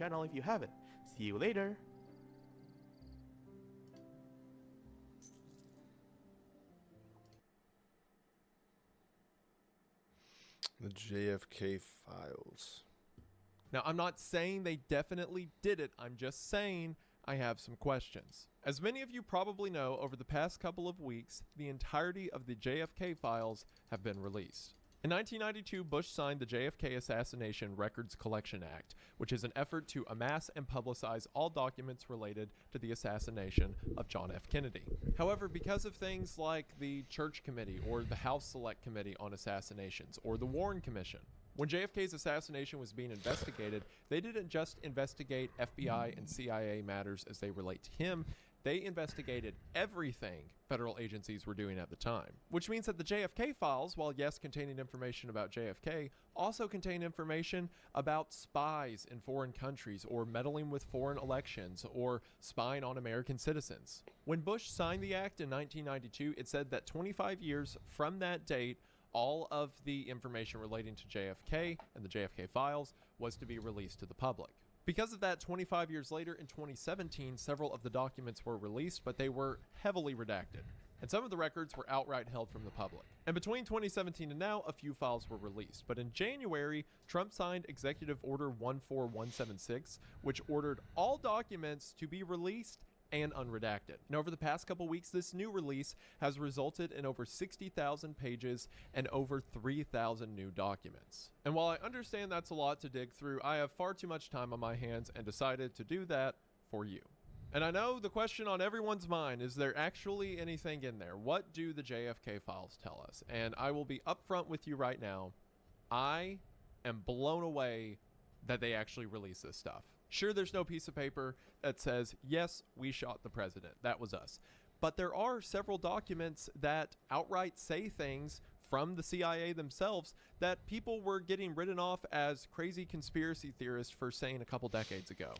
channel if you haven't. See you later! The JFK files. Now, I'm not saying they definitely did it. I'm just saying I have some questions. As many of you probably know, over the past couple of weeks, the entirety of the JFK files have been released. In 1992, Bush signed the JFK Assassination Records Collection Act, which is an effort to amass and publicize all documents related to the assassination of John F. Kennedy. However, because of things like the Church Committee or the House Select Committee on Assassinations or the Warren Commission, when JFK's assassination was being investigated, they didn't just investigate FBI and CIA matters as they relate to him. They investigated everything federal agencies were doing at the time, which means that the JFK files, while yes containing information about JFK, also contain information about spies in foreign countries or meddling with foreign elections or spying on American citizens. When Bush signed the act in 1992, it said that 25 years from that date, all of the information relating to JFK and the JFK files was to be released to the public. Because of that, 25 years later in 2017, several of the documents were released, but they were heavily redacted, and some of the records were outright held from the public. And between 2017 and now, a few files were released. But in January, Trump signed Executive Order 14176, which ordered all documents to be released and unredacted. And over the past couple weeks, this new release has resulted in over 60,000 pages and over 3,000 new documents. And while I understand that's a lot to dig through, I have far too much time on my hands and decided to do that for you. And I know the question on everyone's mind, is there actually anything in there? What do the JFK files tell us? And I will be upfront with you right now. I am blown away that they actually release this stuff. Sure, there's no piece of paper that says, yes, we shot the president. That was us. But there are several documents that outright say things from the CIA themselves that people were getting written off as crazy conspiracy theorists for saying a couple decades ago.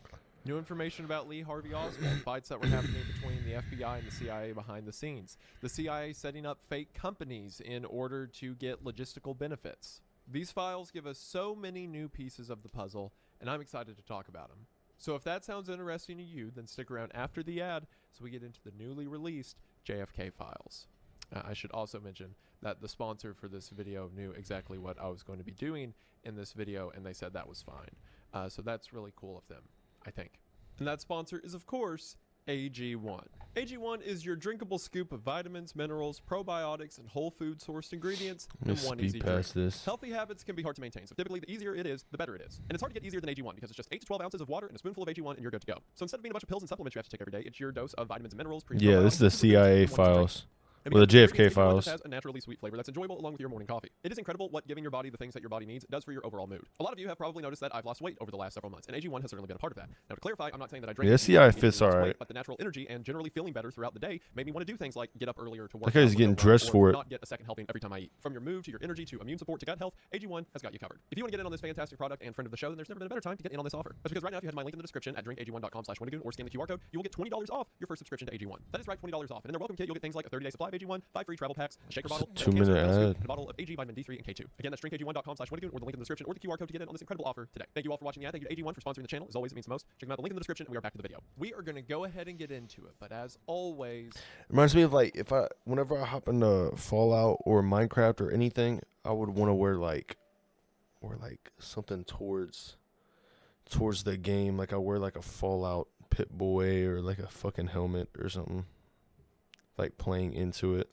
New information about Lee Harvey Oswald, fights that were happening between the FBI and the CIA behind the scenes. The CIA setting up fake companies in order to get logistical benefits. These files give us so many new pieces of the puzzle, and I'm excited to talk about them. So if that sounds interesting to you, then stick around after the ad so we get into the newly released JFK files. I should also mention that the sponsor for this video knew exactly what I was going to be doing in this video, and they said that was fine. So that's really cool of them, I think. And that sponsor is, of course, AG1. AG1 is your drinkable scoop of vitamins, minerals, probiotics, and whole food sourced ingredients in one easy drink. Healthy habits can be hard to maintain, so typically the easier it is, the better it is. And it's hard to get easier than AG1 because it's just 8 to 12 ounces of water and a spoonful of AG1 and you're good to go. So instead of being a bunch of pills and supplements you have to take every day, it's your dose of vitamins and minerals. Yeah, this is the CIA files. Well, the JFK files. It has a naturally sweet flavor that's enjoyable along with your morning coffee. It is incredible what giving your body the things that your body needs does for your overall mood. A lot of you have probably noticed that I've lost weight over the last several months, and AG1 has certainly been a part of that. Now, to clarify, I'm not saying that I drink. Yeah, CIA fits all right. But the natural energy and generally feeling better throughout the day made me want to do things like get up earlier to work. That guy's getting dressed for it. Not get a second helping every time I eat. From your mood to your energy to immune support to gut health, AG1 has got you covered. If you want to get in on this fantastic product and friend of the show, then there's never been a better time to get in on this offer. That's because right now, if you head to my link in the description at drinkag1.com/Winnegoon or scan the QR code, you will get $20 off your first subscription to AG1. That is right, $20 off. And in their welcome kit, you'll get things like a 30-day supply of AG1, 5 free travel packs, a shaker bottle, 2-minute ad, and a bottle of AG vitamin D3 and K2. Again, that's drinkag1.com/Winnegoon or the link in the description or the QR code to get in on this incredible offer today. Thank you all for watching the ad. Thank you to AG1 for sponsoring the channel. As always, it means the most. Check them out, the link in the description, and we are back to the video. We are going to go ahead and get into it, but as always, it reminds me of like whenever I hop into Fallout or Minecraft or anything, I would want to wear like something towards the game. Like I wear like a Fallout Pip-Boy or like a fucking helmet or something, like playing into it.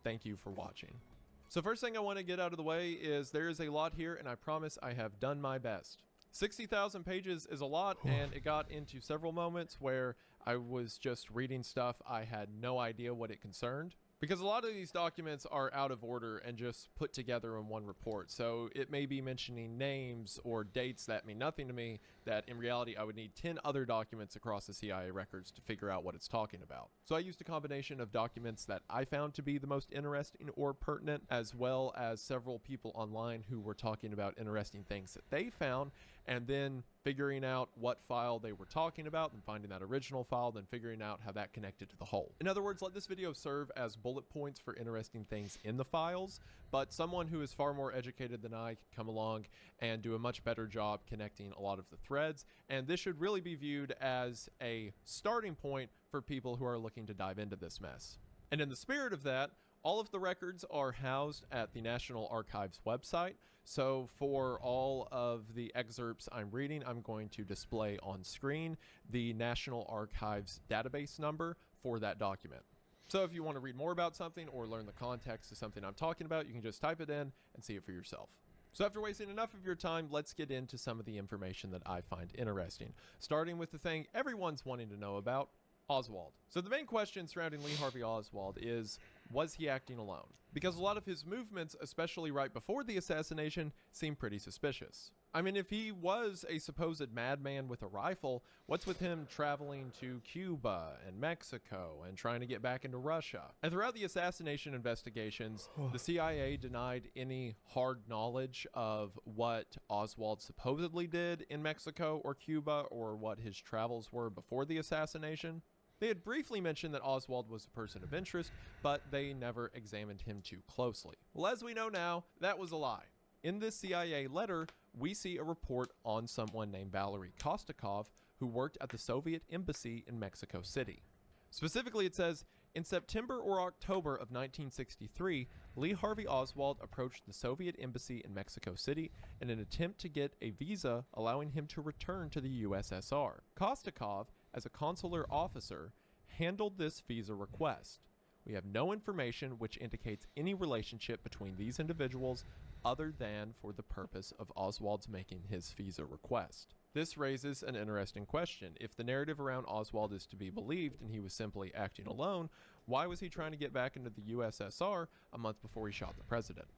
Thank you for watching. So first thing I want to get out of the way is there is a lot here, and I promise I have done my best. 60,000 pages is a lot, and it got into several moments where I was just reading stuff I had no idea what it concerned. Because a lot of these documents are out of order and just put together in one report. So it may be mentioning names or dates that mean nothing to me, that in reality I would need 10 other documents across the CIA records to figure out what it's talking about. So I used a combination of documents that I found to be the most interesting or pertinent, as well as several people online who were talking about interesting things that they found. and then figuring out what file they were talking about, and finding that original file, then figuring out how that connected to the whole. In other words, let this video serve as bullet points for interesting things in the files, but someone who is far more educated than I can come along and do a much better job connecting a lot of the threads, and this should really be viewed as a starting point for people who are looking to dive into this mess. And in the spirit of that, all of the records are housed at the National Archives website. So for all of the excerpts I'm reading, I'm going to display on screen the National Archives database number for that document. So if you want to read more about something or learn the context of something I'm talking about, you can just type it in and see it for yourself. So after wasting enough of your time, let's get into some of the information that I find interesting, starting with the thing everyone's wanting to know about, Oswald. So the main question surrounding Lee Harvey Oswald is, was he acting alone? Because a lot of his movements, especially right before the assassination, seem pretty suspicious. I mean, if he was a supposed madman with a rifle, what's with him traveling to Cuba and Mexico and trying to get back into Russia? And throughout the assassination investigations, the CIA denied any hard knowledge of what Oswald supposedly did in Mexico or Cuba, or what his travels were before the assassination. They had briefly mentioned that Oswald was a person of interest, but they never examined him too closely. Well, as we know now, that was a lie. In this CIA letter, we see a report on someone named Valery Kostakov, who worked at the Soviet embassy in Mexico City. Specifically, it says, in September or October of 1963, Lee Harvey Oswald approached the Soviet embassy in Mexico City in an attempt to get a visa allowing him to return to the USSR. Kostakov, as a consular officer, handled this visa request. We have no information which indicates any relationship between these individuals other than for the purpose of Oswald's making his visa request. This raises an interesting question. If the narrative around Oswald is to be believed and he was simply acting alone, why was he trying to get back into the USSR a month before he shot the president?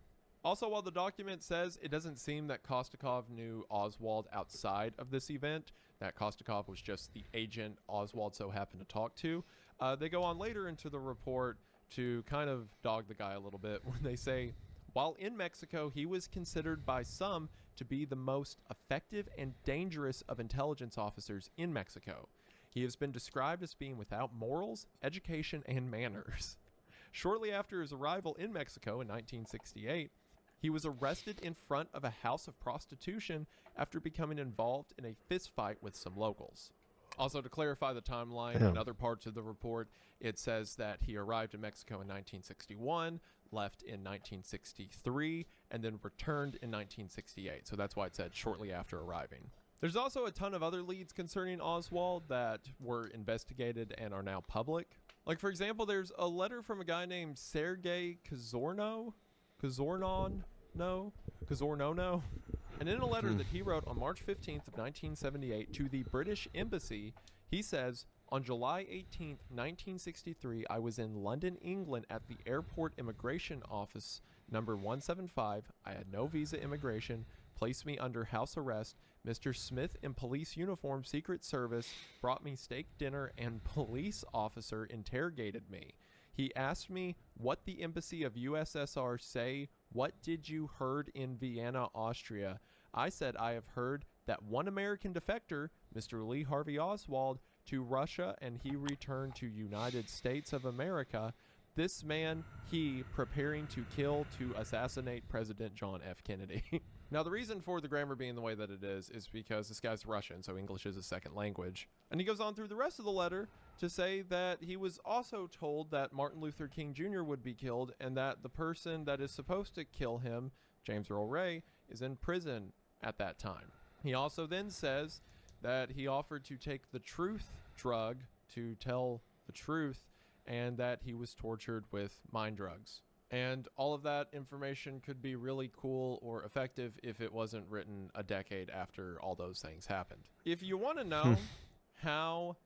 Also, while the document says it doesn't seem that Kostakov knew Oswald outside of this event, that Kostakov was just the agent Oswald so happened to talk to, they go on later into the report to kind of dog the guy a little bit when they say, while in Mexico, he was considered by some to be the most effective and dangerous of intelligence officers in Mexico. He has been described as being without morals, education, and manners. Shortly after his arrival in Mexico in 1968, he was arrested in front of a house of prostitution after becoming involved in a fistfight with some locals. Also, to clarify the timeline in other parts of the report, it says that he arrived in Mexico in 1961, left in 1963, and then returned in 1968. So that's why it said shortly after arriving. There's also a ton of other leads concerning Oswald that were investigated and are now public. Like, for example, there's a letter from a guy named Sergei Kazornono. And in a letter that he wrote on March 15th of 1978 to the British Embassy, he says, on July 18th, 1963, I was in London, England at the airport immigration office number 175. I had no visa immigration, placed me under house arrest. Mr. Smith in police uniform, Secret Service, brought me steak dinner and police officer interrogated me. He asked me what the embassy of USSR say. What did you heard in Vienna, Austria? I said I have heard that one American defector, Mr. Lee Harvey Oswald, to Russia, and he returned to United States of America. This man, he preparing to kill to assassinate President John F. Kennedy. Now, the reason for the grammar being the way that it is because this guy's Russian, so English is a second language. And he goes on through the rest of the letter to say that he was also told that Martin Luther King Jr. would be killed, and that the person that is supposed to kill him, James Earl Ray, is in prison at that time. He also then says that he offered to take the truth drug to tell the truth, and that he was tortured with mind drugs. And all of that information could be really cool or effective if it wasn't written a decade after all those things happened. If you want to know how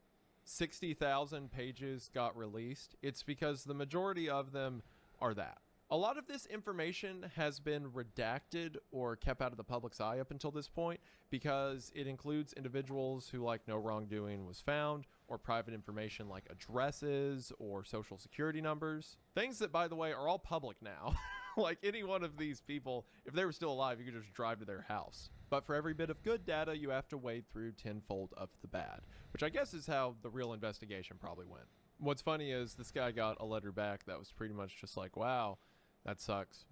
60,000 pages got released, it's because the majority of them are that. A lot of this information has been redacted or kept out of the public's eye up until this point because it includes individuals who, like, no wrongdoing was found, or private information like addresses or social security numbers. Things that, by the way, are all public now. Like any one of these people, if they were still alive, you could just drive to their house. But for every bit of good data, you have to wade through tenfold of the bad, which I guess is how the real investigation probably went. What's funny is this guy got a letter back that was pretty much just like, wow, that sucks.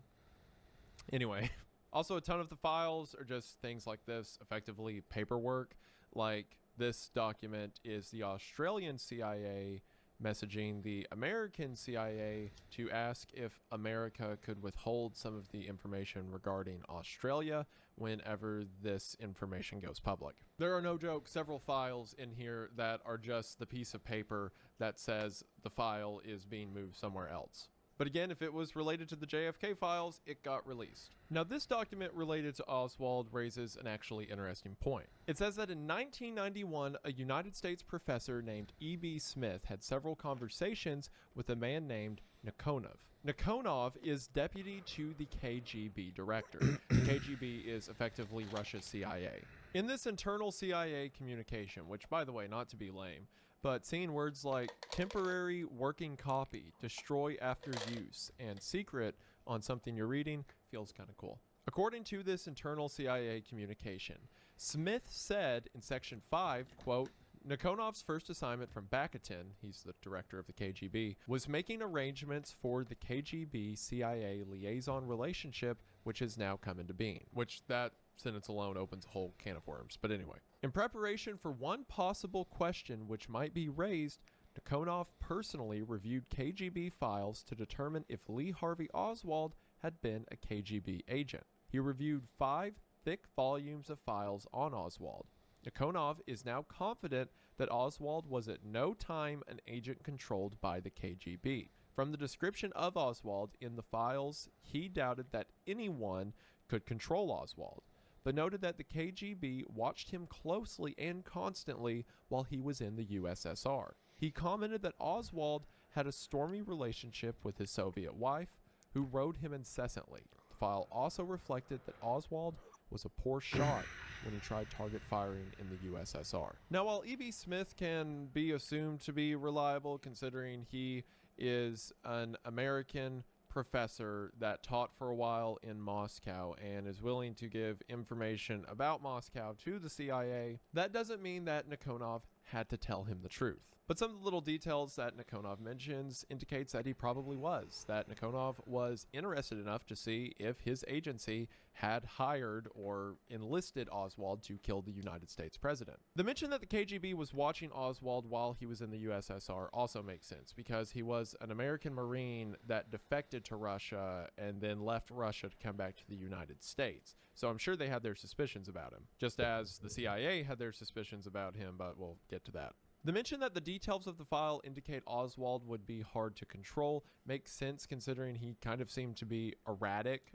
Anyway, also a ton of the files are just things like this, effectively paperwork. Like this document is the Australian CIA messaging the American CIA to ask if America could withhold some of the information regarding Australia whenever this information goes public. There are, no joke, several files in here that are just the piece of paper that says the file is being moved somewhere else. But again, if it was related to the JFK files, it got released. Now, this document related to Oswald raises an actually interesting point. It says that in 1991, a United States professor named E.B. Smith had several conversations with a man named Nikonov. Nikonov is deputy to the KGB director. The KGB is effectively Russia's CIA. In this internal CIA communication, which, by the way, not to be lame, but seeing words like temporary working copy, destroy after use, and secret on something you're reading feels kind of cool. According to this internal CIA communication, Smith said in section 5, quote, Nikonov's first assignment from Bakutin, he's the director of the KGB, was making arrangements for the KGB-CIA liaison relationship, which has now come into being. Which that sentence alone opens a whole can of worms. But anyway, in preparation for one possible question which might be raised, Nikonov personally reviewed KGB files to determine if Lee Harvey Oswald had been a KGB agent. He reviewed 5 thick volumes of files on Oswald. Nikonov is now confident that Oswald was at no time an agent controlled by the KGB. From the description of Oswald in the files, he doubted that anyone could control Oswald, but noted that the KGB watched him closely and constantly while he was in the USSR. He commented that Oswald had a stormy relationship with his Soviet wife, who rode him incessantly. The file also reflected that Oswald was a poor shot when he tried target firing in the USSR. Now, while E.B. Smith can be assumed to be reliable considering he is an American professor that taught for a while in Moscow and is willing to give information about Moscow to the CIA, that doesn't mean that Nikonov had to tell him the truth. But some of the little details that Nikonov mentions indicates that he probably was, that Nikonov was interested enough to see if his agency had hired or enlisted Oswald to kill the United States president. The mention that the KGB was watching Oswald while he was in the USSR also makes sense, because he was an American Marine that defected to Russia and then left Russia to come back to the United States. So I'm sure they had their suspicions about him, just as the CIA had their suspicions about him, but we'll get to that. The mention that the details of the file indicate Oswald would be hard to control makes sense considering he kind of seemed to be erratic.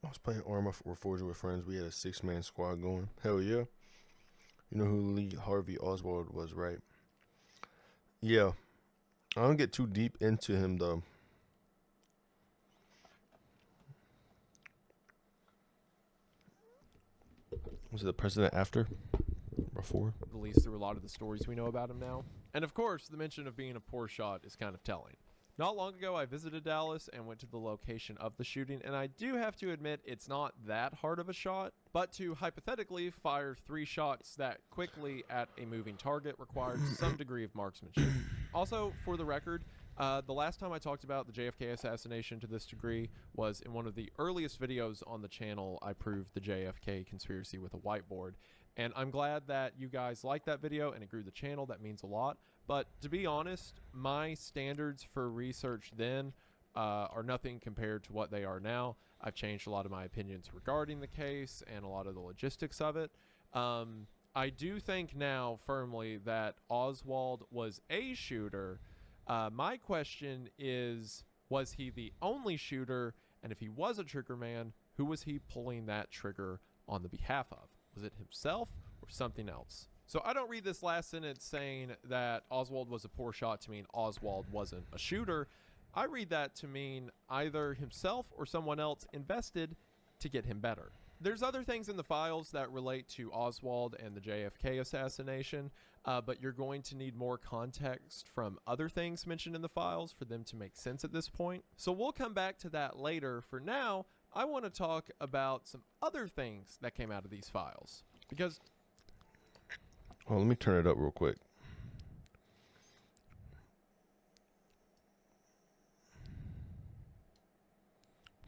I was playing Arma Reforged with friends. We had a 6-man squad going. Hell yeah. You know who Lee Harvey Oswald was, right? Yeah. I don't get too deep into him, though. Was it the president after? Before? At least through a lot of the stories we know about him now. And of course, the mention of being a poor shot is kind of telling. Not long ago, I visited Dallas and went to the location of the shooting, and I do have to admit it's not that hard of a shot, but to hypothetically fire 3 shots that quickly at a moving target required some degree of marksmanship. Also, for the record, the last time I talked about the JFK assassination to this degree was in one of the earliest videos on the channel. I proved the JFK conspiracy with a whiteboard, and I'm glad that you guys liked that video and it grew the channel. That means a lot. But to be honest, my standards for research then are nothing compared to what they are now. I've changed a lot of my opinions regarding the case and a lot of the logistics of it. I do think now firmly that Oswald was a shooter. My question is, was he the only shooter? And if he was a trigger man, who was he pulling that trigger on the behalf of? Was it himself or something else? So I don't read this last sentence saying that Oswald was a poor shot to mean Oswald wasn't a shooter. I read that to mean either himself or someone else invested to get him better. There's other things in the files that relate to Oswald and the JFK assassination. but you're going to need more context from other things mentioned in the files for them to make sense at this point. So we'll come back to that later. For now, I want to talk about some other things that came out of these files. Because... Oh, let me turn it up real quick.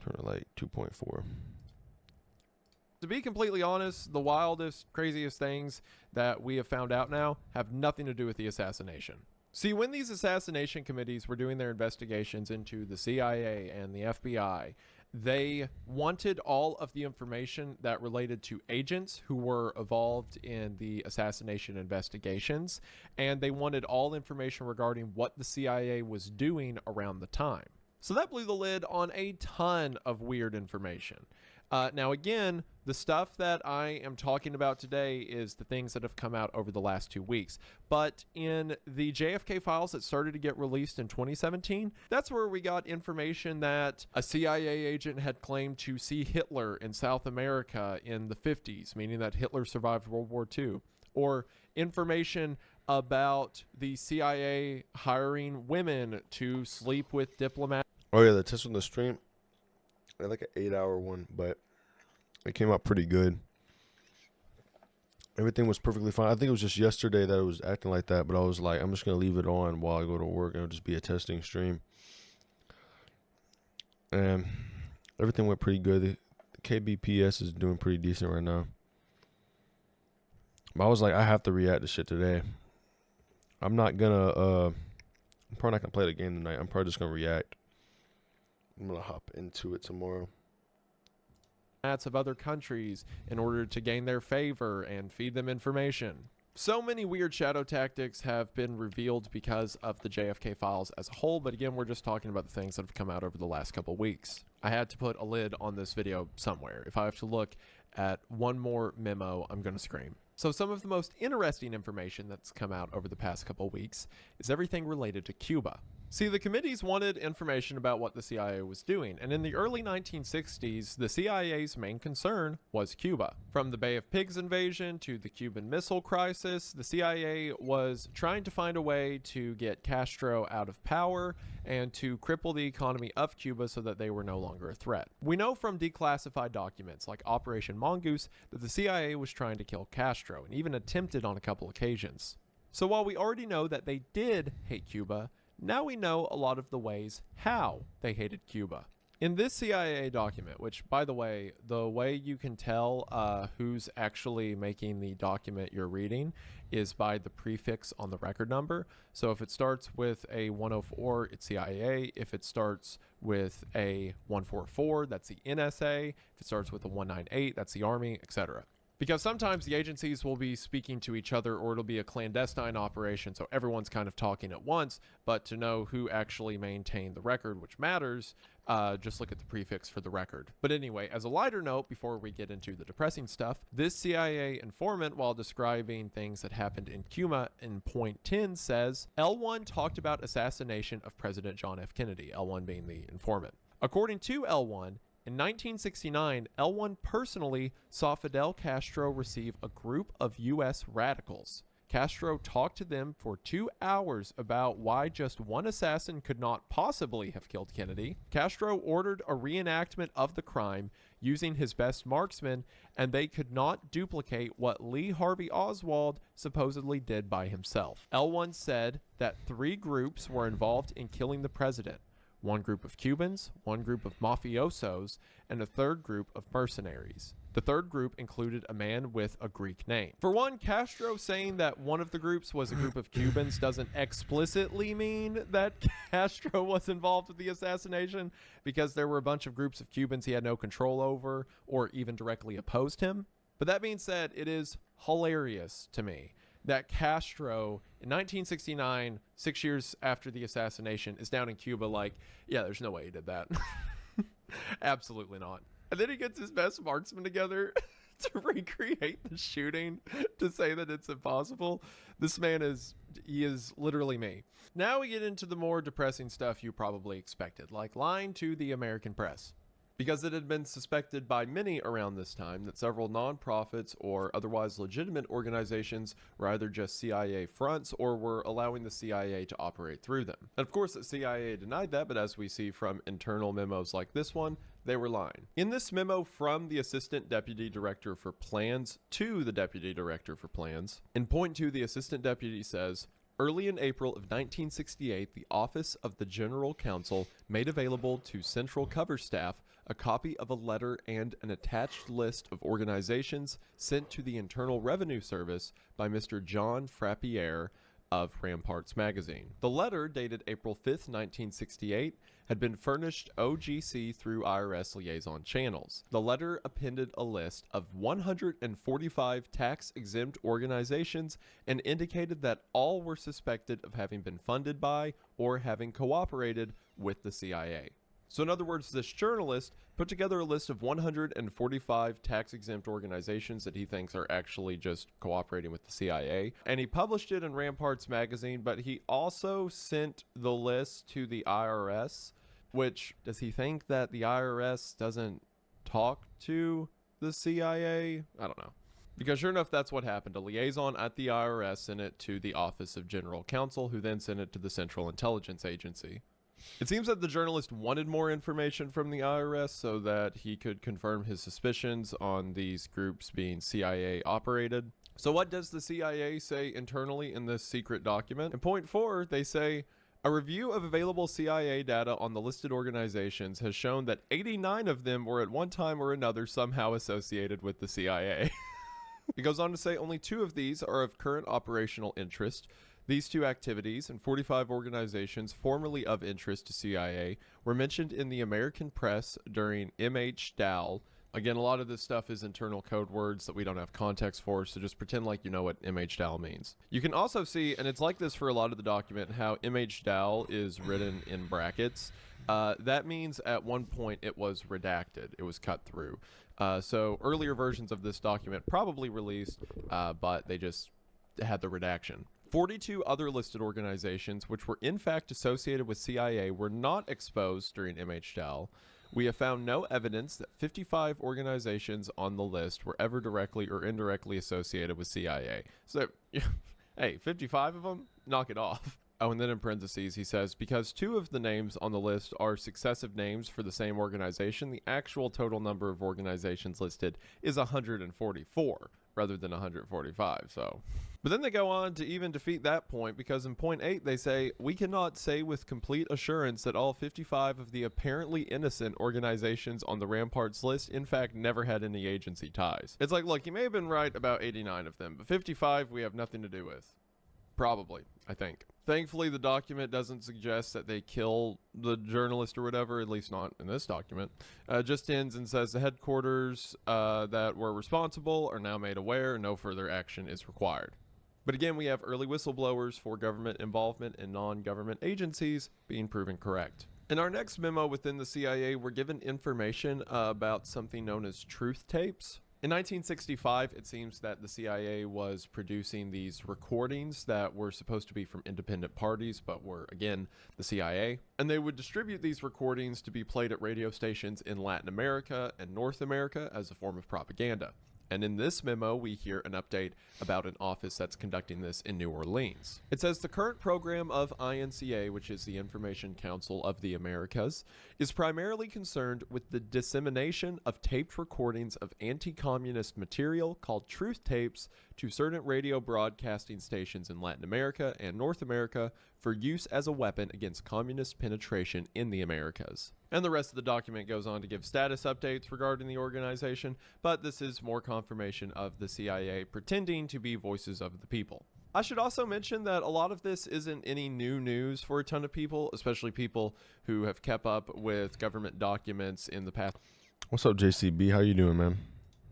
Turn it like 2.4. To be completely honest, the wildest, craziest things that we have found out now have nothing to do with the assassination. See, when these assassination committees were doing their investigations into the CIA and the FBI, they wanted all of the information that related to agents who were involved in the assassination investigations, and they wanted all information regarding what the CIA was doing around the time. So that blew the lid on a ton of weird information. Now, again, the stuff that I am talking about today is the things that have come out over the last 2 weeks. But in the JFK files that started to get released in 2017, that's where we got information that a CIA agent had claimed to see Hitler in South America in the 50s, meaning that Hitler survived World War II. Or information about the CIA hiring women to sleep with diplomats. Oh yeah, the test on the stream. I had like an 8-hour one, but it came out pretty good. Everything was perfectly fine. I think it was just yesterday that it was acting like that, but I was like, I'm just going to leave it on while I go to work, and it'll just be a testing stream. And everything went pretty good. The KBPS is doing pretty decent right now. But I was like, I have to react to shit today. I'm not going to, I'm probably not going to play the game tonight. I'm probably just going to react. I'm going to hop into it tomorrow. Of other countries in order to gain their favor and feed them information. So many weird shadow tactics have been revealed because of the JFK files as a whole, but again, we're just talking about the things that have come out over the last couple weeks. I had to put a lid on this video somewhere. If I have to look at one more memo, I'm going to scream. So some of the most interesting information that's come out over the past couple weeks is everything related to Cuba. See, the committees wanted information about what the CIA was doing, and in the early 1960s, the CIA's main concern was Cuba. From the Bay of Pigs invasion to the Cuban Missile Crisis, the CIA was trying to find a way to get Castro out of power and to cripple the economy of Cuba so that they were no longer a threat. We know from declassified documents like Operation Mongoose that the CIA was trying to kill Castro and even attempted on a couple occasions. So while we already know that they did hate Cuba, now we know a lot of the ways how they hated Cuba. In this CIA document, which, by the way you can tell who's actually making the document you're reading is by the prefix on the record number. So if it starts with a 104, it's CIA. If it starts with a 144, that's the NSA. If it starts with a 198, that's the Army, etc. Because sometimes the agencies will be speaking to each other, or it'll be a clandestine operation, so everyone's kind of talking at once. But to know who actually maintained the record, which matters, just look at the prefix for the record. But anyway, as a lighter note, before we get into the depressing stuff, this CIA informant, while describing things that happened in Cuba in point 10, says, L1 talked about assassination of President John F. Kennedy, L1 being the informant. According to L1, in 1969, L1 personally saw Fidel Castro receive a group of U.S. radicals. Castro talked to them for 2 hours about why just one assassin could not possibly have killed Kennedy. Castro ordered a reenactment of the crime using his best marksman, and they could not duplicate what Lee Harvey Oswald supposedly did by himself. L1 said that 3 groups were involved in killing the president. 1 group of Cubans, 1 group of mafiosos, and a 3rd group of mercenaries. The 3rd group included a man with a Greek name. For one, Castro saying that one of the groups was a group of Cubans doesn't explicitly mean that Castro was involved with the assassination, because there were a bunch of groups of Cubans he had no control over or even directly opposed him. But that being said, it is hilarious to me that Castro in 1969, 6 years after the assassination, is down in Cuba like, yeah, there's no way he did that. Absolutely not. And then he gets his best marksman together to recreate the shooting to say that it's impossible. This man is literally me. Now we get into the more depressing stuff you probably expected, like lying to the American press. because it had been suspected by many around this time that several nonprofits or otherwise legitimate organizations were either just CIA fronts or were allowing the CIA to operate through them. And of course, the CIA denied that, but as we see from internal memos like this one, they were lying. In this memo from the Assistant Deputy Director for Plans to the Deputy Director for Plans, in point 2, the Assistant Deputy says, early in April of 1968, the Office of the General Counsel made available to Central Cover Staff a copy of a letter and an attached list of organizations sent to the Internal Revenue Service by Mr. John Frappier of Ramparts magazine. The letter, dated April 5th, 1968, had been furnished OGC through IRS liaison channels. The letter appended a list of 145 tax-exempt organizations and indicated that all were suspected of having been funded by or having cooperated with the CIA. So in other words, this journalist put together a list of 145 tax-exempt organizations that he thinks are actually just cooperating with the CIA, and he published it in Ramparts magazine, but he also sent the list to the IRS, which, does he think that the IRS doesn't talk to the CIA? I don't know. Because sure enough, that's what happened. A liaison at the IRS sent it to the Office of General Counsel, who then sent it to the Central Intelligence Agency. It seems that the journalist wanted more information from the IRS so that he could confirm his suspicions on these groups being CIA operated. So what does the CIA say internally in this secret document? In point 4, they say, a review of available CIA data on the listed organizations has shown that 89 of them were at one time or another somehow associated with the CIA. It goes on to say only 2 of these are of current operational interest. These 2 activities and 45 organizations formerly of interest to CIA were mentioned in the American press during M.H. Dow. Again, a lot of this stuff is internal code words that we don't have context for, so just pretend like you know what M.H. Dow means. You can also see, and it's like this for a lot of the document, how M.H. Dow is written in brackets. That means at one point it was redacted. It was cut through. So earlier versions of this document probably released, but they just had the redaction. 42 other listed organizations, which were in fact associated with CIA, were not exposed during M.H. Dow. We have found no evidence that 55 organizations on the list were ever directly or indirectly associated with CIA. So, hey, 55 of them? Knock it off. Oh, and then in parentheses, he says, because 2 of the names on the list are successive names for the same organization, the actual total number of organizations listed is 144 rather than 145, so... But then they go on to even defeat that point, because in point 8 they say, we cannot say with complete assurance that all 55 of the apparently innocent organizations on the Ramparts list in fact never had any agency ties. It's like, look, you may have been right about 89 of them, but 55 we have nothing to do with. Probably, I think. Thankfully, the document doesn't suggest that they kill the journalist or whatever, at least not in this document. Just ends and says the headquarters that were responsible are now made aware, no further action is required. But again, we have early whistleblowers for government involvement in non-government agencies being proven correct. In our next memo within the CIA, we're given information about something known as truth tapes. In 1965, it seems that the CIA was producing these recordings that were supposed to be from independent parties, but were, again, the CIA. And they would distribute these recordings to be played at radio stations in Latin America and North America as a form of propaganda. And in this memo, we hear an update about an office that's conducting this in New Orleans. It says the current program of INCA, which is the Information Council of the Americas, is primarily concerned with the dissemination of taped recordings of anti-communist material called truth tapes to certain radio broadcasting stations in Latin America and North America for use as a weapon against communist penetration in the Americas. And the rest of the document goes on to give status updates regarding the organization, but this is more confirmation of the CIA pretending to be voices of the people. I should also mention that a lot of this isn't any new news for a ton of people, especially people who have kept up with government documents in the past. What's up, JCB? How you doing, man?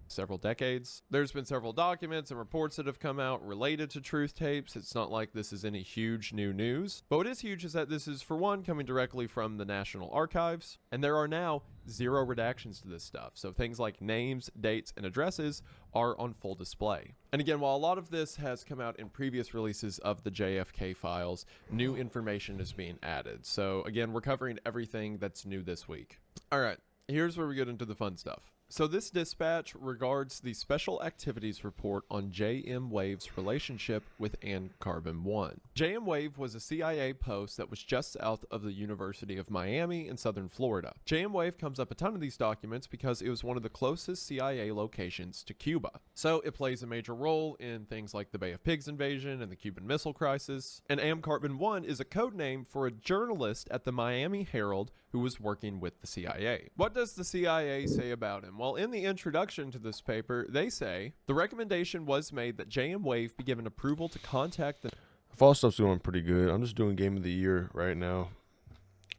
Several decades. There's been several documents and reports that have come out related to truth tapes. It's not like this is any huge new news. But what is huge is that this is, for one, coming directly from the National Archives, and there are now 0 redactions to this stuff. So things like names, dates, and addresses are on full display. And again, while a lot of this has come out in previous releases of the JFK files, new information is being added. So again, we're covering everything that's new this week. All right. Here's where we get into the fun stuff. So this dispatch regards the Special Activities Report on J.M. Wave's relationship with Carbon-1. J.M. Wave was a CIA post that was just south of the University of Miami in southern Florida. J.M. Wave comes up a ton of these documents because it was one of the closest CIA locations to Cuba. So it plays a major role in things like the Bay of Pigs invasion and the Cuban Missile Crisis. And Carbon-1 is a code name for a journalist at the Miami Herald who was working with the CIA. What does the CIA say about him? Well, in the introduction to this paper, they say, the recommendation was made that J.M. Wave be given approval to contact the... Fall stuff's going pretty good. I'm just doing Game of the Year right now.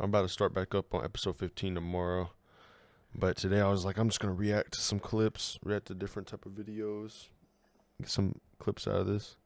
I'm about to start back up on episode 15 tomorrow. But today I was like, I'm just going to react to some clips, react to different type of videos, get some clips out of this.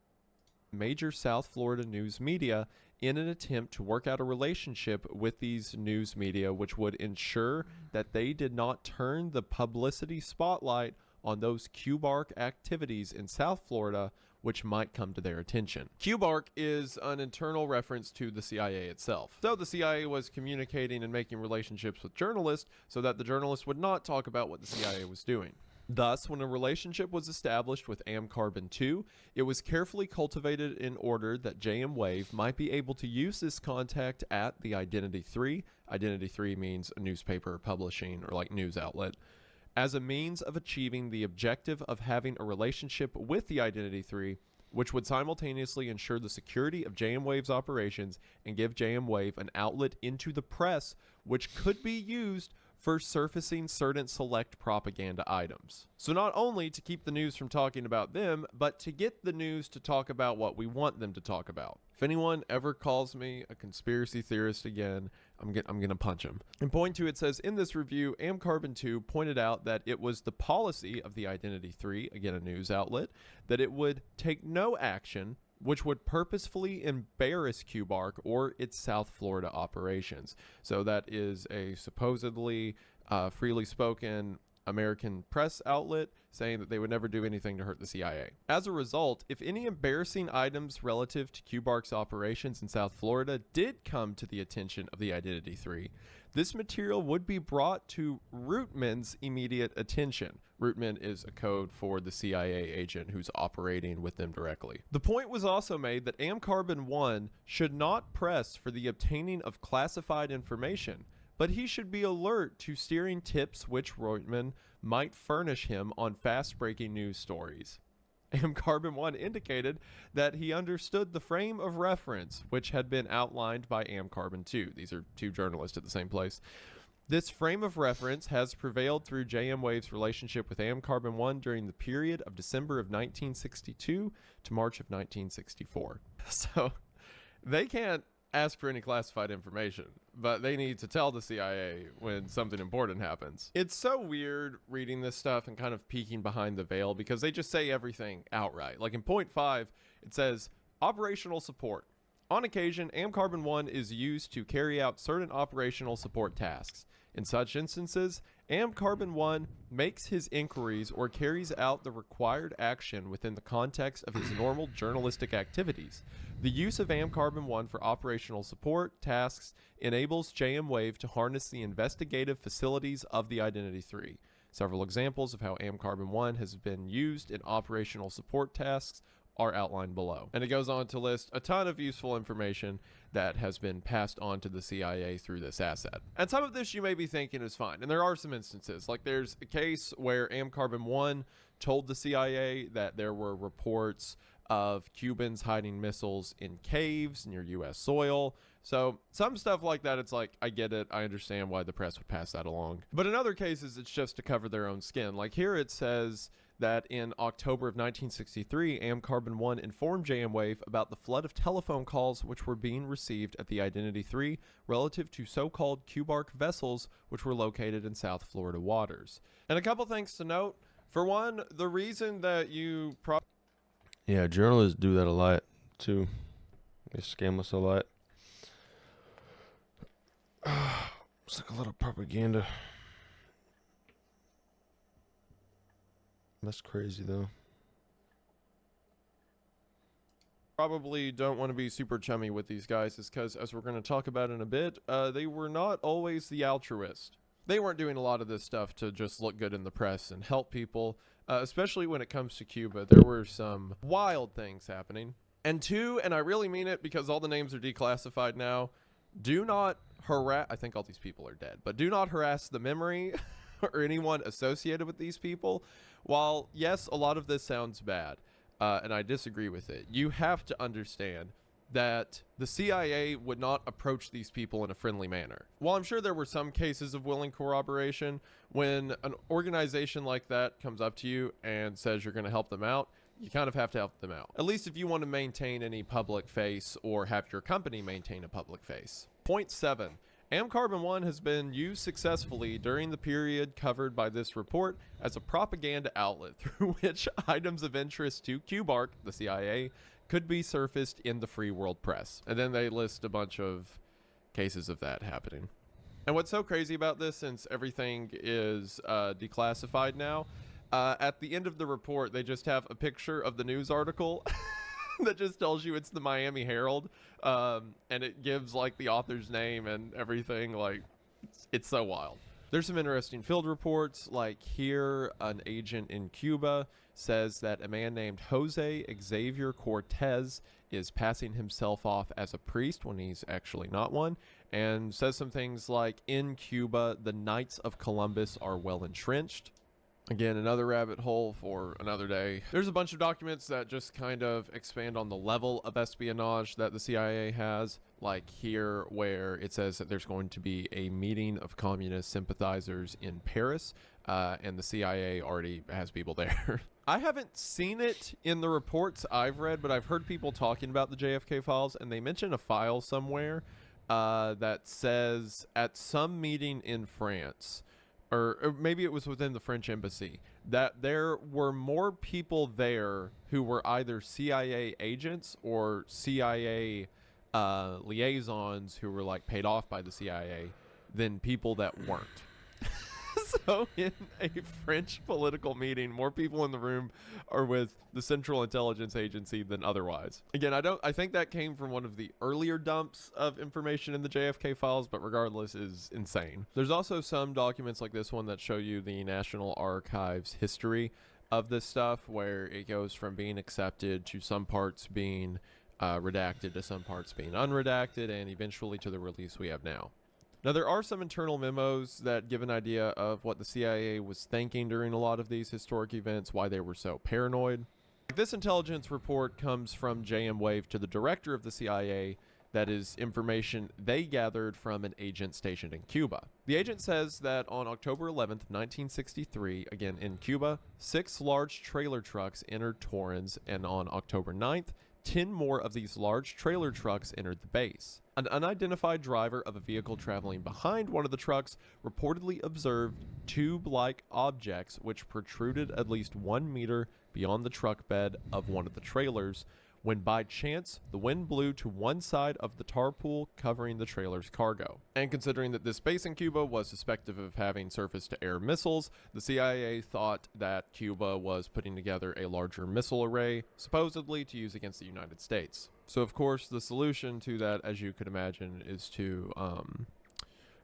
Major South Florida news media in an attempt to work out a relationship with these news media, which would ensure that they did not turn the publicity spotlight on those QBARC activities in South Florida, which might come to their attention. QBARC is an internal reference to the CIA itself. So the CIA was communicating and making relationships with journalists so that the journalists would not talk about what the CIA was doing. Thus, when a relationship was established with Carbon-2, it was carefully cultivated in order that JM Wave might be able to use this contact at the Identity 3. Identity 3 means a newspaper publishing or like news outlet, as a means of achieving the objective of having a relationship with the Identity 3, which would simultaneously ensure the security of JM Wave's operations and give JM Wave an outlet into the press, which could be used for surfacing certain select propaganda items. So not only to keep the news from talking about them, but to get the news to talk about what we want them to talk about. If anyone ever calls me a conspiracy theorist again, I'm gonna punch him. In point 2, it says, in this review, Carbon-2 pointed out that it was the policy of the Identity 3, again a news outlet, that it would take no action which would purposefully embarrass QBARC or its South Florida operations. So that is a supposedly freely spoken American press outlet saying that they would never do anything to hurt the CIA. As a result, if any embarrassing items relative to QBARC's operations in South Florida did come to the attention of the Identity 3, this material would be brought to Rootman's immediate attention. Rootman is a code for the CIA agent who's operating with them directly. The point was also made that Carbon-1 should not press for the obtaining of classified information, but he should be alert to steering tips which Rootman might furnish him on fast-breaking news stories. Carbon-1 indicated that he understood the frame of reference which had been outlined by Carbon-2. These are two journalists at the same place. This frame of reference has prevailed through JM Wave's relationship with Carbon-1 during the period of December of 1962 to March of 1964. So they can't ask for any classified information, but they need to tell the CIA when something important happens. It's so weird reading this stuff and kind of peeking behind the veil because they just say everything outright. Like in point 5, it says operational support. On occasion, Carbon-1 is used to carry out certain operational support tasks. In such instances, Carbon-1 makes his inquiries or carries out the required action within the context of his normal journalistic activities. The use of Carbon-1 for operational support tasks enables JM Wave to harness the investigative facilities of the Identity 3. Several examples of how Carbon-1 has been used in operational support tasks are outlined below. And it goes on to list a ton of useful information that has been passed on to the CIA through this asset. And some of this you may be thinking is fine. And there are some instances. Like there's a case where Carbon-1 told the CIA that there were reports of Cubans hiding missiles in caves near U.S. soil. So some stuff like that, it's like, I get it. I understand why the press would pass that along. But in other cases, it's just to cover their own skin. Like here it says that in October of 1963, Carbon-1 informed JM Wave about the flood of telephone calls which were being received at the Identity 3 relative to so-called QBARC vessels which were located in South Florida waters. And a couple things to note. For one, the reason that you Yeah, journalists do that a lot too. They scam us a lot. It's like a lot of propaganda. That's crazy though. probably don't want to be super chummy with these guys is because, as we're going to talk about in a bit, they were not always the altruist. They weren't doing a lot of this stuff to just look good in the press and help people, especially when it comes to Cuba. There were some wild things happening. And two, and I really mean it because all the names are declassified now, do not harass, I think all these people are dead, but do not harass the memory or anyone associated with these people. While, yes, a lot of this sounds bad, and I disagree with it, you have to understand that the CIA would not approach these people in a friendly manner. While I'm sure there were some cases of willing corroboration, when an organization like that comes up to you and says you're going to help them out, you kind of have to help them out. At least if you want to maintain any public face or have your company maintain a public face. Point 7. Amcarbon-1 has been used successfully during the period covered by this report as a propaganda outlet through which items of interest to QBARC, the CIA, could be surfaced in the free world press. And then they list a bunch of cases of that happening. And what's so crazy about this, since everything is declassified now, at the end of the report, they just have a picture of the news article that just tells you it's the Miami Herald, and it gives like the author's name and everything. Like, it's so wild. There's some interesting field reports, like here an agent in Cuba says that a man named Jose Xavier Cortez is passing himself off as a priest when he's actually not one, and says some things like, in Cuba, the Knights of Columbus are well entrenched. Again, another rabbit hole for another day. There's a bunch of documents that just kind of expand on the level of espionage that the CIA has, like here where it says that there's going to be a meeting of communist sympathizers in Paris, and the CIA already has people there. I haven't seen it in the reports I've read, but I've heard people talking about the JFK files, and they mention a file somewhere that says at some meeting in France, or maybe it was within the French embassy, that there were more people there who were either CIA agents or CIA liaisons who were like paid off by the CIA than people that weren't. So in a French political meeting, more people in the room are with the Central Intelligence Agency than otherwise. Again, I think that came from one of the earlier dumps of information in the JFK files, but regardless is insane. There's also some documents like this one that show you the National Archives history of this stuff, where it goes from being accepted to some parts being redacted to some parts being unredacted, and eventually to the release we have now. Now, there are some internal memos that give an idea of what the CIA was thinking during a lot of these historic events, why they were so paranoid. This intelligence report comes from JM Wave to the director of the CIA. That is information they gathered from an agent stationed in Cuba. The agent says that on October 11th, 1963, again in Cuba, 6 large trailer trucks entered Torrens, and on October 9th, 10 more of these large trailer trucks entered the base. An unidentified driver of a vehicle traveling behind one of the trucks reportedly observed tube-like objects which protruded at least 1 meter beyond the truck bed of one of the trailers, when by chance the wind blew to one side of the tarpaulin covering the trailer's cargo. And considering that this base in Cuba was suspected of having surface-to-air missiles, the CIA thought that Cuba was putting together a larger missile array, supposedly to use against the United States. So of course the solution to that, as you could imagine, is to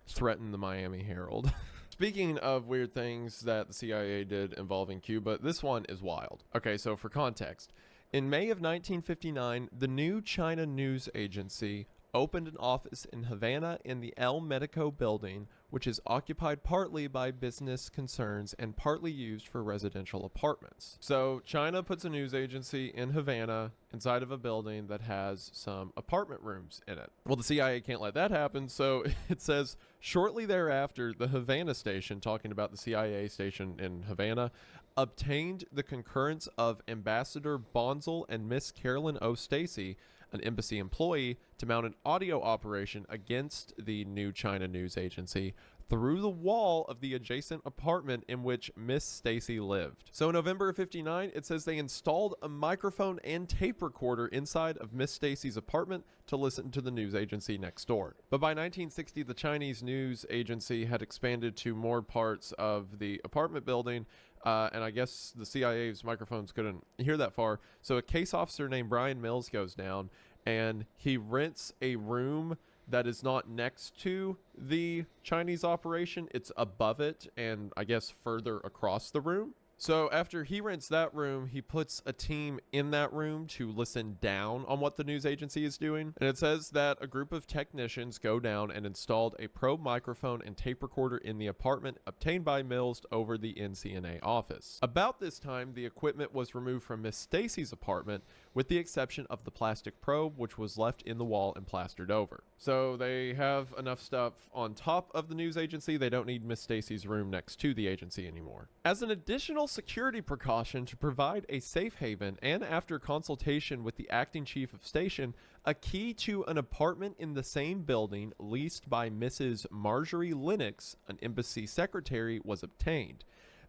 threaten the Miami Herald. Speaking of weird things that the CIA did involving Cuba, this one is wild. Okay, so for context, in May of 1959, the new China News Agency opened an office in Havana in the El Medico building, which is occupied partly by business concerns and partly used for residential apartments. So China puts a news agency in Havana inside of a building that has some apartment rooms in it. Well, the CIA can't let that happen, so it says shortly thereafter, the Havana station, talking about the CIA station in Havana, obtained the concurrence of Ambassador Bonzel and Miss Carolyn O. Stacy, an embassy employee, to mount an audio operation against the new China News Agency through the wall of the adjacent apartment in which Miss Stacy lived. So in November of 59, it says they installed a microphone and tape recorder inside of Miss Stacy's apartment to listen to the news agency next door. But by 1960, the Chinese news agency had expanded to more parts of the apartment building, and I guess the CIA's microphones couldn't hear that far. So a case officer named Brian Mills goes down, and he rents a room that is not next to the Chinese operation. It's above it and I guess further across the room. So after he rents that room, he puts a team in that room to listen down on what the news agency is doing. And it says that a group of technicians go down and installed a probe microphone and tape recorder in the apartment obtained by Mills over the NCNA office. About this time, the equipment was removed from Miss Stacy's apartment with the exception of the plastic probe, which was left in the wall and plastered over. So they have enough stuff on top of the news agency. They don't need Miss Stacy's room next to the agency anymore. As an additional security precaution to provide a safe haven, and after consultation with the acting chief of station, a key to an apartment in the same building leased by Mrs. Marjorie Lennox, an embassy secretary, was obtained.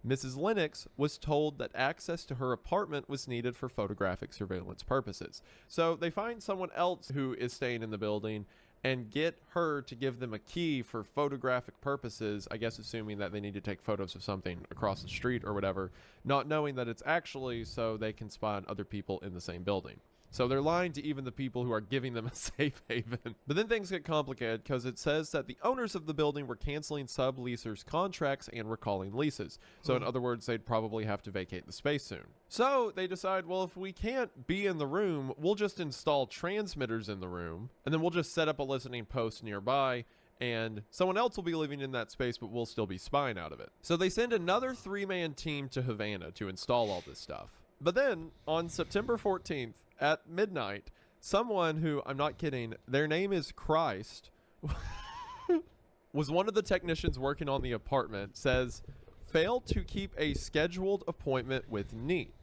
Mrs. Lennox was told that access to her apartment was needed for photographic surveillance purposes. So they find someone else who is staying in the building and get her to give them a key for photographic purposes, I guess assuming that they need to take photos of something across the street or whatever, not knowing that it's actually so they can spy on other people in the same building. So they're lying to even the people who are giving them a safe haven. But then things get complicated because it says that the owners of the building were canceling subleasers' contracts and recalling leases. So in other words, they'd probably have to vacate the space soon. So they decide, well, if we can't be in the room, we'll just install transmitters in the room, and then we'll just set up a listening post nearby, and someone else will be living in that space, but we'll still be spying out of it. So they send another 3-man team to Havana to install all this stuff. But then on September 14th at midnight, someone who, I'm not kidding, their name is Christ, was one of the technicians working on the apartment, says, failed to keep a scheduled appointment with Neat.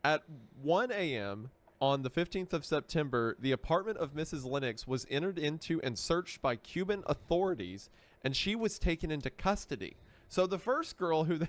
At 1 a.m. on the 15th of September, the apartment of Mrs. Lennox was entered into and searched by Cuban authorities, and she was taken into custody. So the first girl who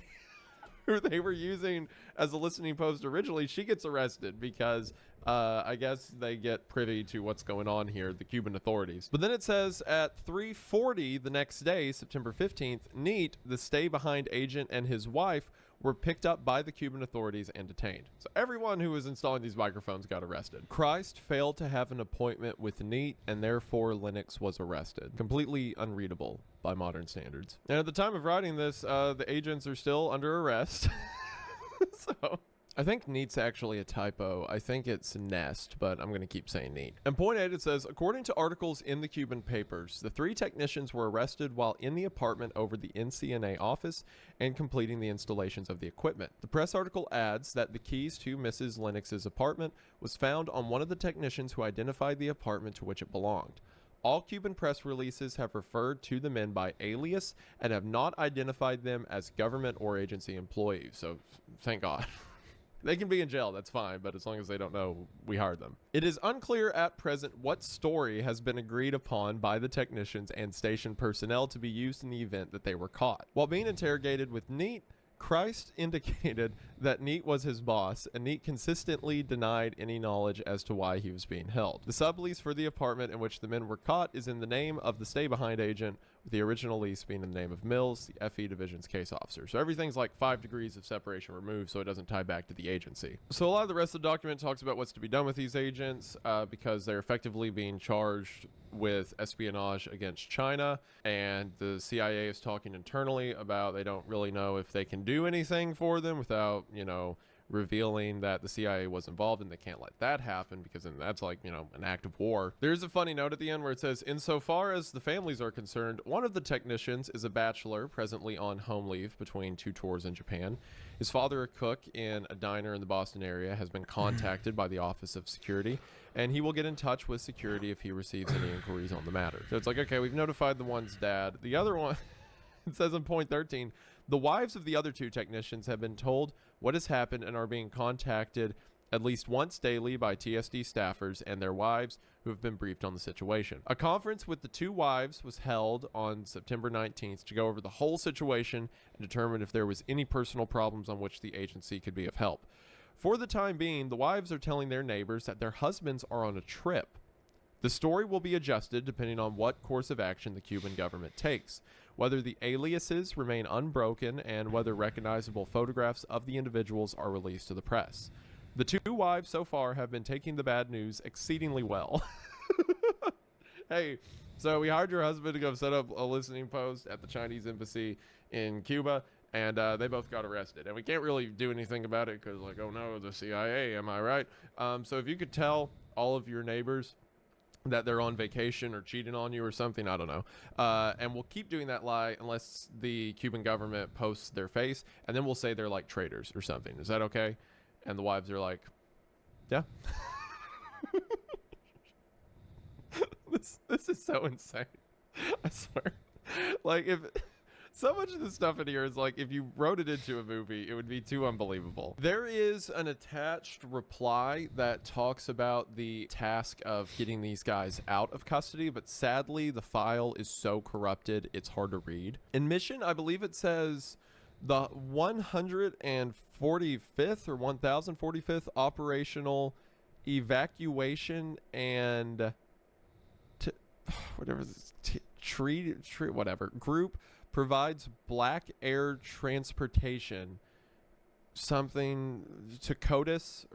they were using as a listening post originally, she gets arrested because I guess they get privy to what's going on here, the Cuban authorities. But then it says at 3:40 the next day, September 15th, Neat, the stay-behind agent, and his wife were picked up by the Cuban authorities and detained. So everyone who was installing these microphones got arrested. Christ failed to have an appointment with Neat, and therefore Lennox was arrested. Completely unreadable by modern standards. And at the time of writing this, the agents are still under arrest. So I think Neat's actually a typo. I think it's Nest, but I'm going to keep saying Neat. And point 8, it says, according to articles in the Cuban papers, the 3 technicians were arrested while in the apartment over the NCNA office and completing the installations of the equipment. The press article adds that the keys to Mrs. Lennox's apartment was found on one of the technicians who identified the apartment to which it belonged. All Cuban press releases have referred to the men by alias and have not identified them as government or agency employees. So thank God. They can be in jail, that's fine, but as long as they don't know we hired them. It is unclear at present what story has been agreed upon by the technicians and station personnel to be used in the event that they were caught. While being interrogated with Neat, Christ indicated that Neat was his boss, and Neat consistently denied any knowledge as to why he was being held. The sublease for the apartment in which the men were caught is in the name of the stay-behind agent, with the original lease being in the name of Mills, the FE Division's case officer. So everything's like 5 degrees of separation removed, so it doesn't tie back to the agency. So a lot of the rest of the document talks about what's to be done with these agents because they're effectively being charged with espionage against China, and the CIA is talking internally about they don't really know if they can do anything for them without, revealing that the CIA was involved, and they can't let that happen because then that's like, an act of war. There's a funny note at the end where it says, insofar as the families are concerned, one of the technicians is a bachelor presently on home leave between 2 tours in Japan. His father, a cook in a diner in the Boston area, has been contacted by the Office of Security, and he will get in touch with security if he receives any inquiries on the matter. So it's like, okay, we've notified the one's dad. The other one, it says in point 13, the wives of the other 2 technicians have been told what has happened and are being contacted at least once daily by TSD staffers and their wives who have been briefed on the situation. A conference with the 2 wives was held on September 19th to go over the whole situation and determine if there was any personal problems on which the agency could be of help. For the time being, the wives are telling their neighbors that their husbands are on a trip. The story will be adjusted depending on what course of action the Cuban government takes, whether the aliases remain unbroken, and whether recognizable photographs of the individuals are released to the press. The 2 wives so far have been taking the bad news exceedingly well. Hey, So we hired your husband to go set up a listening post at the Chinese embassy in Cuba, and they both got arrested. And we can't really do anything about it because, like, oh no, the CIA, am I right? So if you could tell all of your neighbors that they're on vacation or cheating on you or something, I don't know. And we'll keep doing that lie unless the Cuban government posts their face, and then we'll say they're like traitors or something. Is that okay? And the wives are like, yeah. This is so insane. I swear. Like, if so much of the stuff in here is like, if you wrote it into a movie, it would be too unbelievable. There is an attached reply that talks about the task of getting these guys out of custody, but sadly the file is so corrupted it's hard to read. In mission, I believe it says the 145th or 1045th operational evacuation and whatever group provides black air transportation something to CONUS,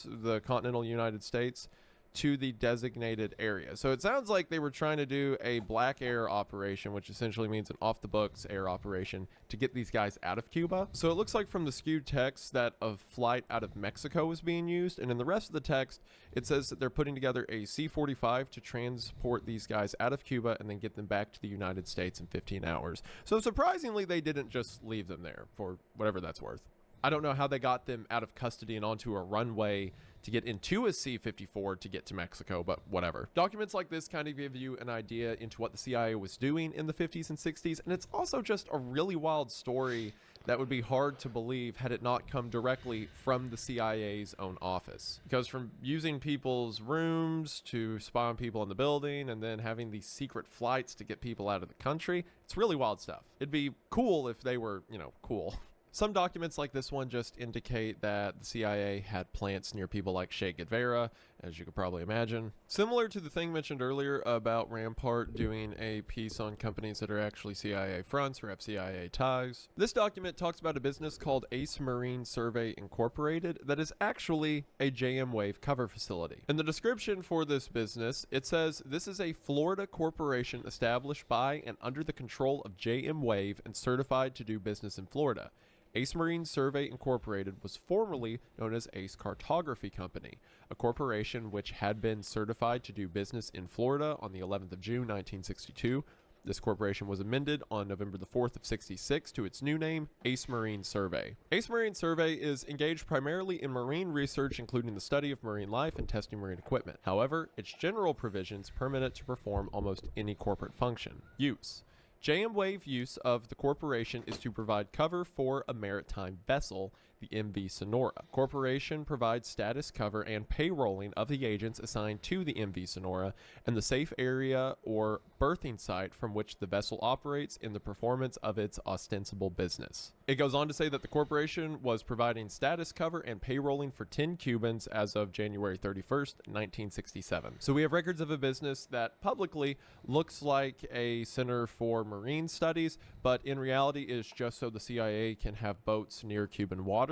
the continental United States, to the designated area. So it sounds like they were trying to do a black air operation, which essentially means an off the books air operation to get these guys out of Cuba. So it looks like from the skewed text that a flight out of Mexico was being used, and in the rest of the text it says that they're putting together a C-45 to transport these guys out of Cuba and then get them back to the United States in 15 hours. So surprisingly, they didn't just leave them there for whatever that's worth. I don't know how they got them out of custody and onto a runway to get into a C-54 to get to Mexico, but whatever. Documents like this kind of give you an idea into what the CIA was doing in the 50s and 60s, and it's also just a really wild story that would be hard to believe had it not come directly from the CIA's own office. Because from using people's rooms to spy on people in the building and then having these secret flights to get people out of the country, it's really wild stuff. It'd be cool if they were, cool. Some documents like this one just indicate that the CIA had plants near people like Che Guevara, as you could probably imagine. Similar to the thing mentioned earlier about Rampart doing a piece on companies that are actually CIA fronts or have CIA ties. This document talks about a business called Ace Marine Survey Incorporated that is actually a JM Wave cover facility. In the description for this business, it says this is a Florida corporation established by and under the control of JM Wave and certified to do business in Florida. Ace Marine Survey Incorporated was formerly known as Ace Cartography Company, a corporation which had been certified to do business in Florida on the 11th of June, 1962. This corporation was amended on November the 4th of 66 to its new name, Ace Marine Survey. Ace Marine Survey is engaged primarily in marine research, including the study of marine life and testing marine equipment. However, its general provisions permit it to perform almost any corporate function. Use. JM Wave use of the corporation is to provide cover for a maritime vessel, the MV Sonora. Corporation provides status cover and payrolling of the agents assigned to the MV Sonora and the safe area or berthing site from which the vessel operates in the performance of its ostensible business. It goes on to say that the corporation was providing status cover and payrolling for 10 Cubans as of January 31st, 1967. So we have records of a business that publicly looks like a center for marine studies, but in reality is just so the CIA can have boats near Cuban waters.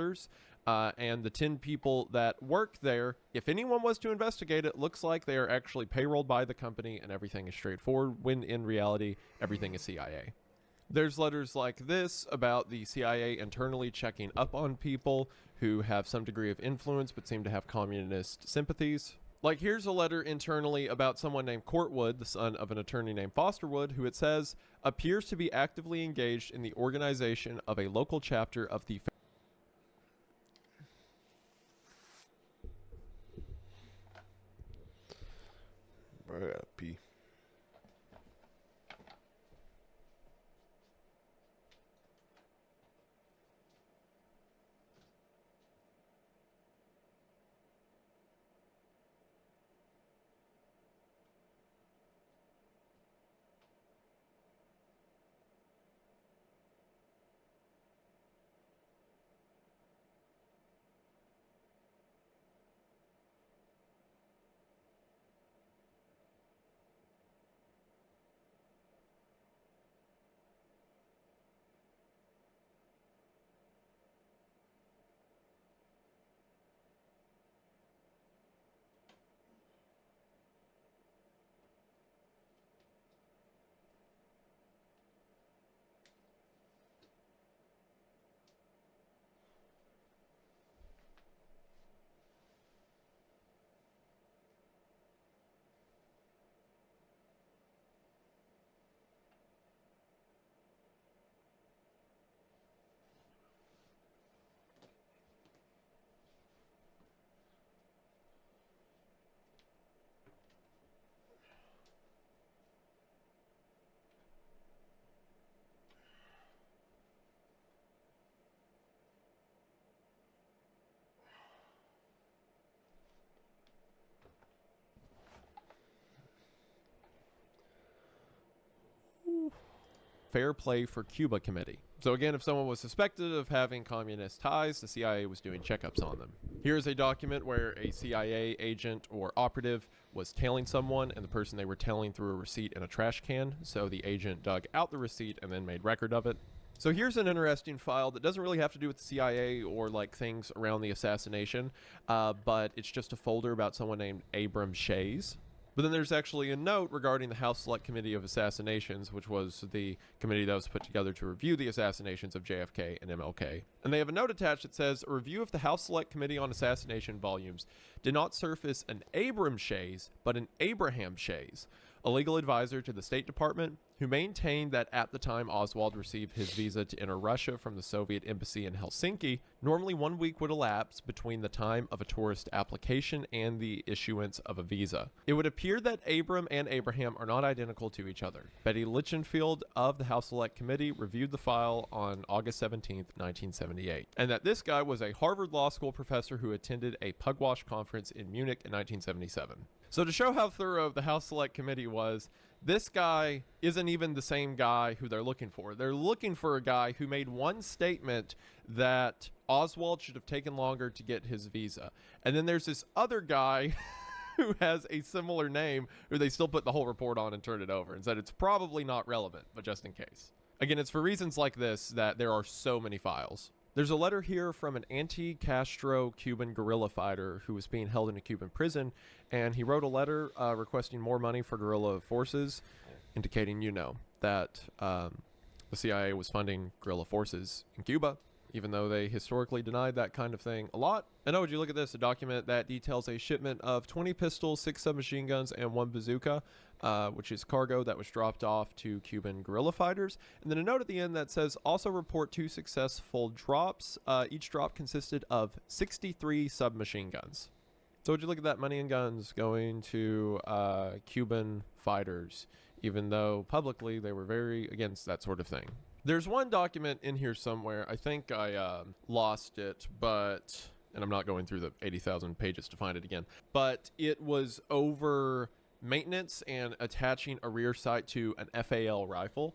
And the 10 people that work there, if anyone was to investigate it, looks like they are actually payrolled by the company and everything is straightforward, when in reality, everything is CIA. There's letters like this about the CIA internally checking up on people who have some degree of influence but seem to have communist sympathies. Like, here's a letter internally about someone named Courtwood, the son of an attorney named Fosterwood, who it says appears to be actively engaged in the organization of a local chapter of the Bro, I gotta pee. Fair Play for Cuba Committee. So again, if someone was suspected of having communist ties, the CIA was doing checkups on them. Here's a document where a CIA agent or operative was tailing someone, and the person they were tailing threw a receipt in a trash can. So the agent dug out the receipt and then made record of it. So here's an interesting file that doesn't really have to do with the CIA or like things around the assassination, but it's just a folder about someone named Abram Shays. But then there's actually a note regarding the House Select Committee of Assassinations, which was the committee that was put together to review the assassinations of JFK and MLK. And they have a note attached that says, a review of the House Select Committee on Assassination volumes did not surface an Abram Shays, but an Abraham Shays, a legal advisor to the State Department, who maintained that at the time Oswald received his visa to enter Russia from the Soviet embassy in Helsinki, normally 1 week would elapse between the time of a tourist application and the issuance of a visa. It would appear that Abram and Abraham are not identical to each other. Betty Lichtenfield of the House Select Committee reviewed the file on August 17, 1978, and that this guy was a Harvard Law School professor who attended a Pugwash conference in Munich in 1977. So to show how thorough the House Select Committee was, this guy isn't even the same guy who they're looking for. They're looking for a guy who made one statement that Oswald should have taken longer to get his visa. And then there's this other guy who has a similar name who they still put the whole report on and turned it over and said it's probably not relevant, but just in case. Again, it's for reasons like this that there are so many files. There's a letter here from an anti-Castro Cuban guerrilla fighter who was being held in a Cuban prison, and he wrote a letter requesting more money for guerrilla forces, indicating, that the CIA was funding guerrilla forces in Cuba, even though they historically denied that kind of thing a lot. And would you look at this, a document that details a shipment of 20 pistols, 6 submachine guns, and 1 bazooka, which is cargo that was dropped off to Cuban guerrilla fighters. And then a note at the end that says, also report 2 successful drops. Each drop consisted of 63 submachine guns. So would you look at that, money and guns going to Cuban fighters, even though publicly they were very against that sort of thing. There's one document in here somewhere. I think I lost it, but, and I'm not going through the 80,000 pages to find it again, but it was over maintenance and attaching a rear sight to an FAL rifle,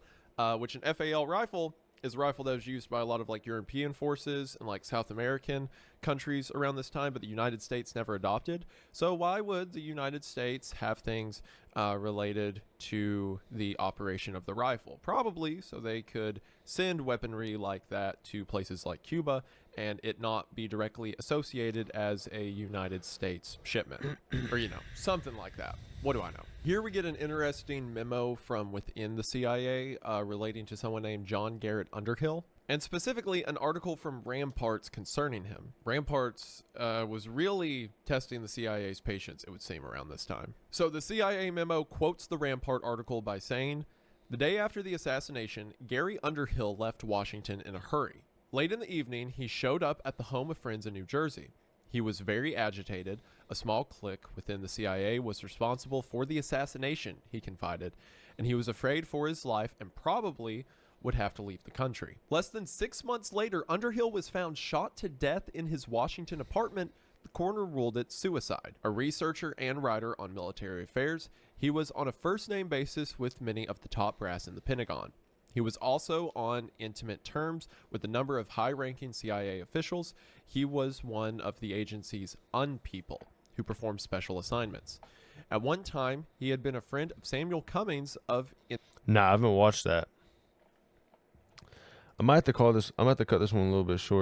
which an FAL rifle is a rifle that was used by a lot of like European forces and like South American countries around this time, but the United States never adopted. So why would the United States have things related to the operation of the rifle? Probably so they could send weaponry like that to places like Cuba and it not be directly associated as a United States shipment or, something like that. What do I know? Here we get an interesting memo from within the CIA relating to someone named John Garrett Underhill, and specifically an article from Ramparts concerning him. Ramparts was really testing the CIA's patience, it would seem, around this time. So the CIA memo quotes the Rampart article by saying, "The day after the assassination, Gary Underhill left Washington in a hurry. Late in the evening, he showed up at the home of friends in New Jersey. He was very agitated. A small clique within the CIA was responsible for the assassination," he confided, "and he was afraid for his life and probably would have to leave the country." Less than 6 months later, Underhill was found shot to death in his Washington apartment. The coroner ruled it suicide. A researcher and writer on military affairs, he was on a first-name basis with many of the top brass in the Pentagon. He was also on intimate terms with a number of high-ranking CIA officials. He was one of the agency's unpeople who performed special assignments. At one time, he had been a friend of Samuel Cummings of... Nah, I haven't watched that. I might have to cut this one a little bit short.